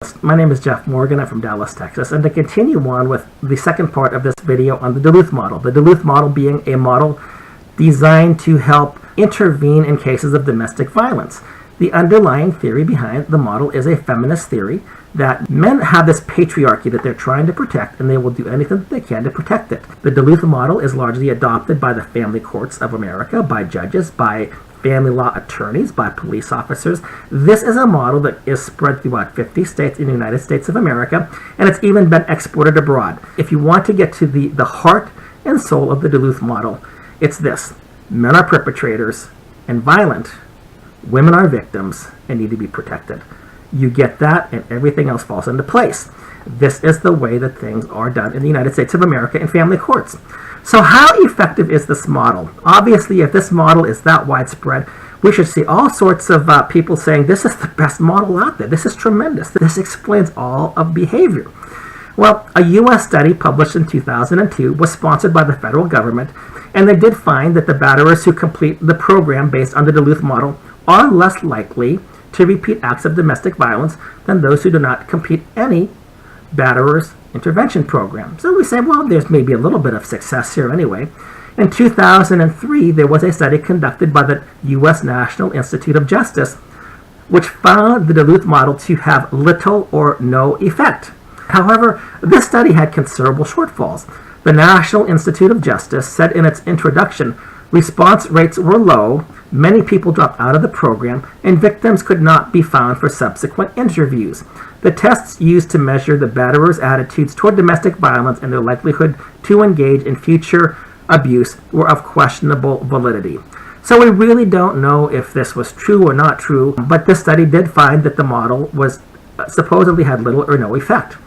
host. My name is Jeff Morgan. I'm from Dallas, Texas. And to continue on with the second part of this video on the Duluth model. The Duluth model being a model designed to help intervene in cases of domestic violence. The underlying theory behind the model is a feminist theory that men have this patriarchy that they're trying to protect, and they will do anything that they can to protect it. The Duluth model is largely adopted by the family courts of America, by judges, by family law attorneys, by police officers. This is a model that is spread through about 50 states in the United States of America, and it's even been exported abroad. If you want to get to the heart and soul of the Duluth model, it's this: men are perpetrators and violent, women are victims and need to be protected. You get that, and everything else falls into place. This is the way that things are done in the United States of America in family courts. So how effective is this model? Obviously, if this model is that widespread, we should see all sorts of people saying, this is the best model out there. This is tremendous. This explains all of behavior. Well, a U.S. study published in 2002 was sponsored by the federal government, and they did find that the batterers who complete the program based on the Duluth model are less likely to repeat acts of domestic violence than those who do not complete any batterers intervention program. So we say, well, there's maybe a little bit of success here anyway. In 2003, there was a study conducted by the U.S. National Institute of Justice, which found the Duluth model to have little or no effect. However, this study had considerable shortfalls. The National Institute of Justice said in its introduction, response rates were low, many people dropped out of the program, and victims could not be found for subsequent interviews. The tests used to measure the batterers' attitudes toward domestic violence and their likelihood to engage in future abuse were of questionable validity. So we really don't know if this was true or not true, but this study did find that the model was supposedly had little or no effect.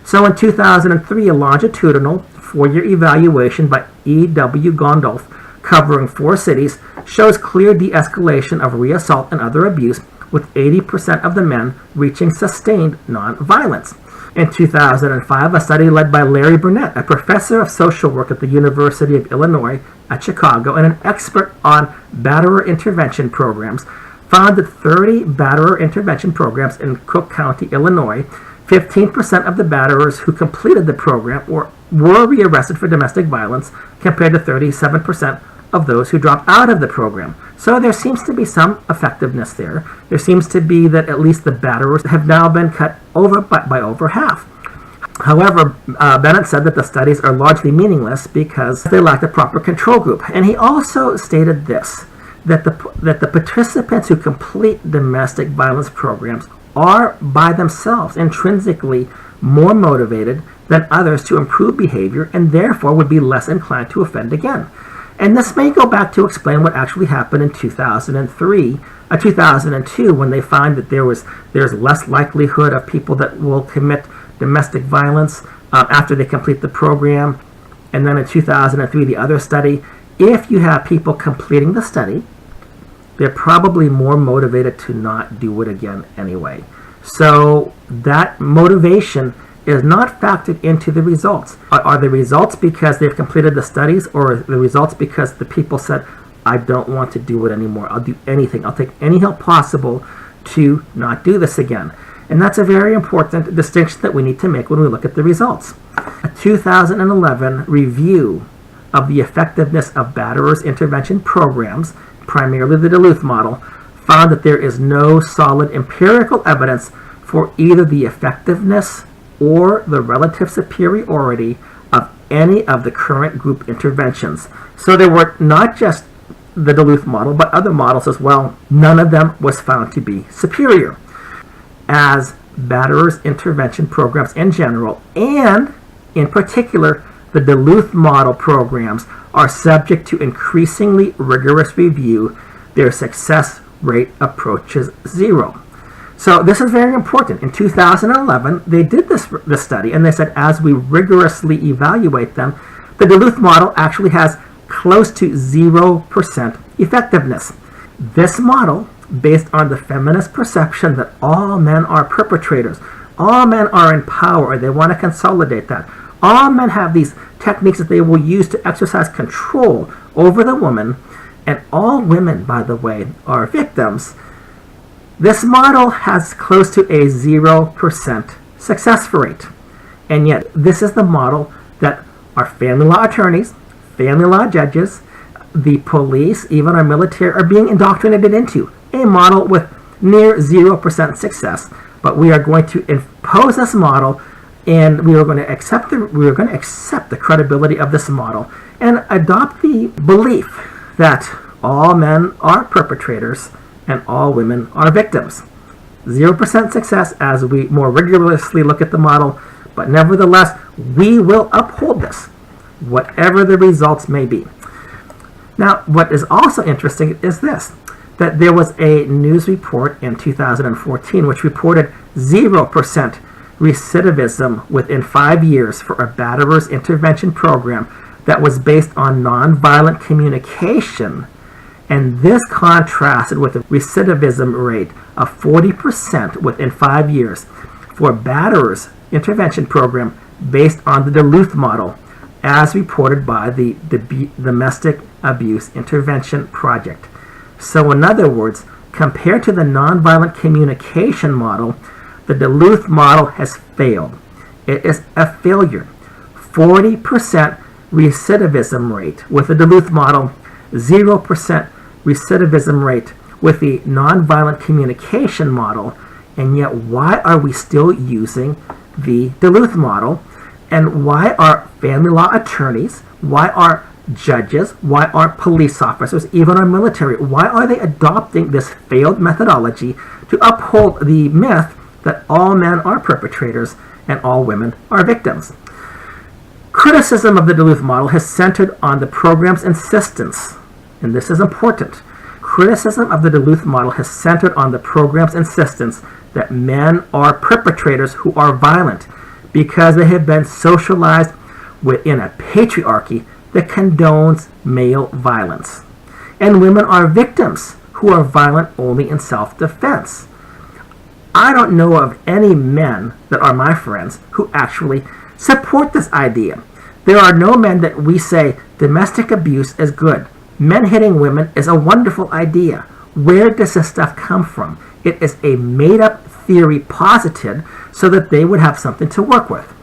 So in 2003, a longitudinal 4-year evaluation by E.W. Gondolf covering 4 cities shows clear de-escalation of reassault and other abuse, with 80% of the men reaching sustained non-violence. In 2005, a study led by Larry Burnett, a professor of social work at the University of Illinois at Chicago and an expert on batterer intervention programs, found that 30 batterer intervention programs in Cook County, Illinois, 15% of the batterers who completed the program were rearrested for domestic violence, compared to 37% of those who dropped out of the program. So there seems to be some effectiveness there. There seems to be that at least the batterers have now been cut over by over half. However, Bennett said that the studies are largely meaningless because they lack the proper control group. And he also stated this, that the participants who complete domestic violence programs are by themselves intrinsically more motivated than others to improve behavior, and therefore would be less inclined to offend again. And this may go back to explain what actually happened in 2002, when they find that there's less likelihood of people that will commit domestic violence after they complete the program. And then in 2003, the other study, if you have people completing the study, they're probably more motivated to not do it again anyway. So that motivation is not factored into the results. Are the results because they've completed the studies, or are the results because the people said, I don't want to do it anymore. I'll do anything. I'll take any help possible to not do this again. And that's a very important distinction that we need to make when we look at the results. A 2011 review of the effectiveness of batterers intervention programs, primarily the Duluth model, found that there is no solid empirical evidence for either the effectiveness or the relative superiority of any of the current group interventions. So there were not just the Duluth model, but other models as well. None of them was found to be superior. As batterers intervention programs in general, and in particular the Duluth model programs, are subject to increasingly rigorous review, their success rate approaches 0. So this is very important. In 2011, they did this study, and they said as we rigorously evaluate them, the Duluth model actually has close to 0% effectiveness. This model, based on the feminist perception that all men are perpetrators, all men are in power, they want to consolidate that, all men have these techniques that they will use to exercise control over the woman, and all women, by the way, are victims. This model has close to a 0% success rate. And yet, this is the model that our family law attorneys, family law judges, the police, even our military are being indoctrinated into. A model with near 0% success. But we are going to impose this model, and we are going to accept the credibility of this model and adopt the belief that all men are perpetrators and all women are victims. 0% success as we more rigorously look at the model, but nevertheless, we will uphold this, whatever the results may be. Now, what is also interesting is this, that there was a news report in 2014 which reported 0% recidivism within 5 years for a batterer's intervention program that was based on nonviolent communication. And this contrasted with a recidivism rate of 40% within 5 years for batterer's intervention program based on the Duluth model, as reported by the Domestic Abuse Intervention Project. So in other words, compared to the nonviolent communication model, the Duluth model has failed. It is a failure. 40% recidivism rate with the Duluth model, 0% recidivism rate with the nonviolent communication model, and yet why are we still using the Duluth model? And why are family law attorneys, why are judges, why are police officers, even our military, why are they adopting this failed methodology to uphold the myth that all men are perpetrators and all women are victims? Criticism of the Duluth model has centered on the program's insistence, and this is important. Criticism of the Duluth model has centered on the program's insistence that men are perpetrators who are violent because they have been socialized within a patriarchy that condones male violence. And women are victims who are violent only in self-defense. I don't know of any men that are my friends who actually support this idea. There are no men that we say domestic abuse is good. Men hitting women is a wonderful idea. Where does this stuff come from? It is a made-up theory posited so that they would have something to work with.